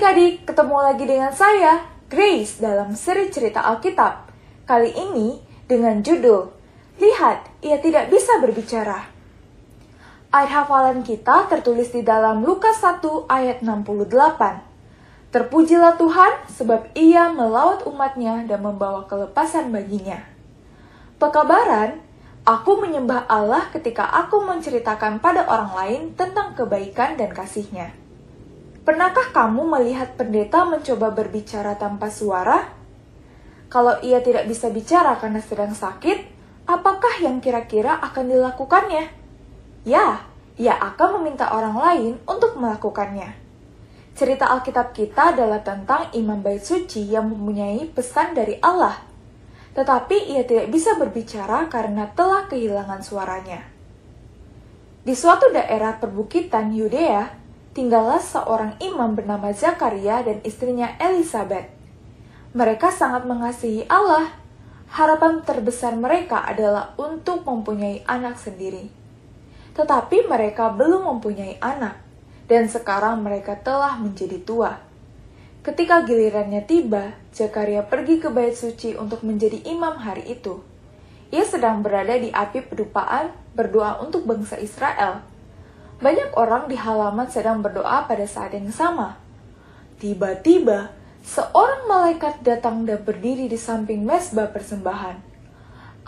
Adik-adik, ketemu lagi dengan saya, Grace, dalam seri cerita Alkitab. Kali ini dengan judul, Lihat, Ia Tidak Bisa Berbicara. Ayat hafalan kita tertulis di dalam Lukas 1 ayat 68. Terpujilah Tuhan sebab Ia melawat umatnya dan membawa kelepasan baginya. Pekabaran, aku menyembah Allah ketika aku menceritakan pada orang lain tentang kebaikan dan kasih-Nya. Pernahkah kamu melihat pendeta mencoba berbicara tanpa suara? Kalau ia tidak bisa bicara karena sedang sakit, apakah yang kira-kira akan dilakukannya? Ya, ia akan meminta orang lain untuk melakukannya. Cerita Alkitab kita adalah tentang imam bait suci yang mempunyai pesan dari Allah. Tetapi ia tidak bisa berbicara karena telah kehilangan suaranya. Di suatu daerah perbukitan Yudea, tinggallah seorang imam bernama Zakaria dan istrinya Elisabet. Mereka sangat mengasihi Allah. Harapan terbesar mereka adalah untuk mempunyai anak sendiri. Tetapi mereka belum mempunyai anak, dan sekarang mereka telah menjadi tua. Ketika gilirannya tiba, Zakaria pergi ke bait suci untuk menjadi imam hari itu. Ia sedang berada di api pedupaan, berdoa untuk bangsa Israel. Banyak orang di halaman sedang berdoa pada saat yang sama. Tiba-tiba, seorang malaikat datang dan berdiri di samping mezbah persembahan.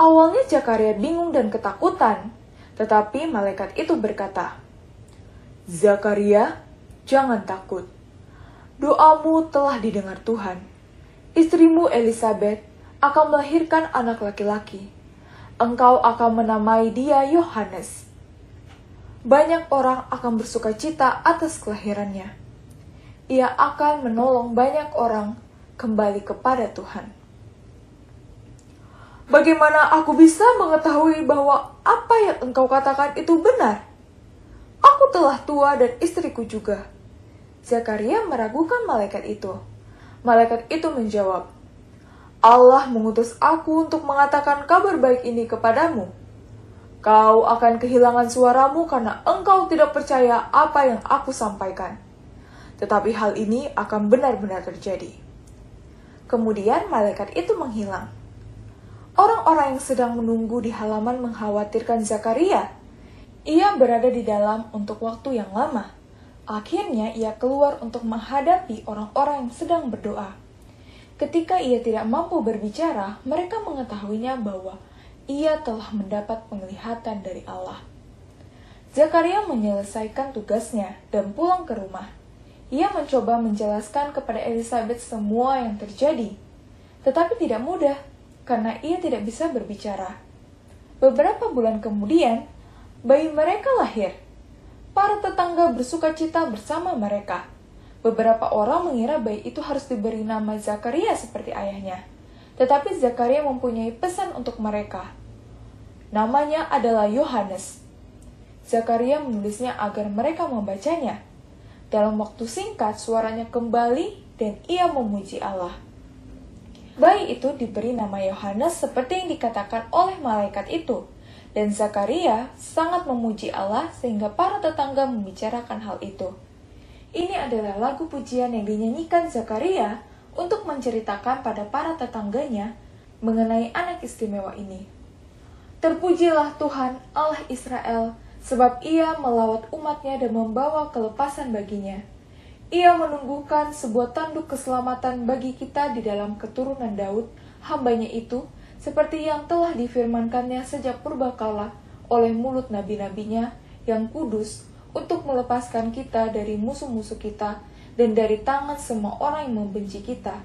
Awalnya Zakaria bingung dan ketakutan, tetapi malaikat itu berkata, "Zakaria, jangan takut. Doamu telah didengar Tuhan. Istrimu Elisabet akan melahirkan anak laki-laki. Engkau akan menamai dia Yohanes. Banyak orang akan bersukacita atas kelahirannya. Ia akan menolong banyak orang kembali kepada Tuhan." Bagaimana aku bisa mengetahui bahwa apa yang engkau katakan itu benar? Aku telah tua dan istriku juga. Zakaria meragukan malaikat itu. Malaikat itu menjawab, Allah mengutus aku untuk mengatakan kabar baik ini kepadamu. Kau akan kehilangan suaramu karena engkau tidak percaya apa yang aku sampaikan. Tetapi hal ini akan benar-benar terjadi. Kemudian malaikat itu menghilang. Orang-orang yang sedang menunggu di halaman mengkhawatirkan Zakaria. Ia berada di dalam untuk waktu yang lama. Akhirnya ia keluar untuk menghadapi orang-orang yang sedang berdoa. Ketika ia tidak mampu berbicara, mereka mengetahuinya bahwa ia telah mendapat penglihatan dari Allah. Zakaria menyelesaikan tugasnya dan pulang ke rumah. Ia mencoba menjelaskan kepada Elisabet semua yang terjadi, tetapi tidak mudah karena ia tidak bisa berbicara. Beberapa bulan kemudian, bayi mereka lahir. Para tetangga bersukacita bersama mereka. Beberapa orang mengira bayi itu harus diberi nama Zakaria seperti ayahnya. Tetapi Zakaria mempunyai pesan untuk mereka. Namanya adalah Yohanes. Zakaria menulisnya agar mereka membacanya. Dalam waktu singkat, suaranya kembali dan ia memuji Allah. Bayi itu diberi nama Yohanes seperti yang dikatakan oleh malaikat itu. Dan Zakaria sangat memuji Allah sehingga para tetangga membicarakan hal itu. Ini adalah lagu pujian yang dinyanyikan Zakaria untuk menceritakan pada para tetangganya mengenai anak istimewa ini. Terpujilah Tuhan Allah Israel, sebab Ia melawat umatnya dan membawa kelepasan baginya. Ia menumbuhkan sebuah tanduk keselamatan bagi kita di dalam keturunan Daud, hambanya itu, seperti yang telah difirmankannya sejak purbakala oleh mulut nabi-nabinya yang kudus, untuk melepaskan kita dari musuh-musuh kita dan dari tangan semua orang yang membenci kita,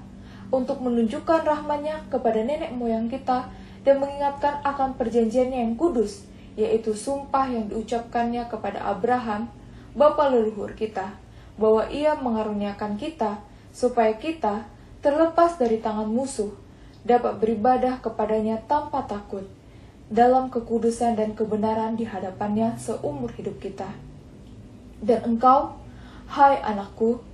untuk menunjukkan rahmat-Nya kepada nenek moyang kita dan mengingatkan akan perjanjiannya yang kudus, yaitu sumpah yang diucapkannya kepada Abraham, bapa leluhur kita, bahwa Ia mengaruniakan kita, supaya kita, terlepas dari tangan musuh, dapat beribadah kepadanya tanpa takut, dalam kekudusan dan kebenaran di hadapannya seumur hidup kita. Dan engkau, hai anakku,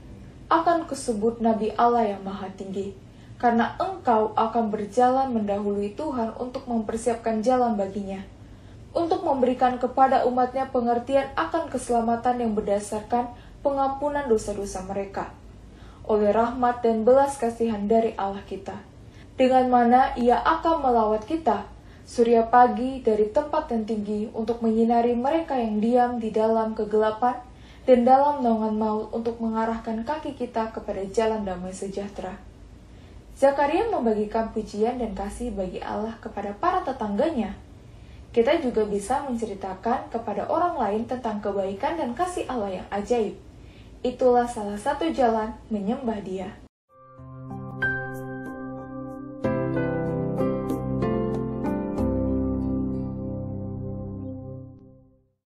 akan kusebut Nabi Allah yang Maha Tinggi, karena engkau akan berjalan mendahului Tuhan untuk mempersiapkan jalan baginya, untuk memberikan kepada umatnya pengertian akan keselamatan yang berdasarkan pengampunan dosa-dosa mereka. oleh rahmat dan belas kasihan dari Allah kita. Dengan mana Ia akan melawat kita, surya pagi dari tempat yang tinggi untuk menyinari mereka yang diam di dalam kegelapan dan dalam naungan maut untuk mengarahkan kaki kita kepada jalan damai sejahtera. Zakaria membagikan pujian dan kasih bagi Allah kepada para tetangganya. Kita juga bisa menceritakan kepada orang lain tentang kebaikan dan kasih Allah yang ajaib. Itulah salah satu jalan menyembah Dia.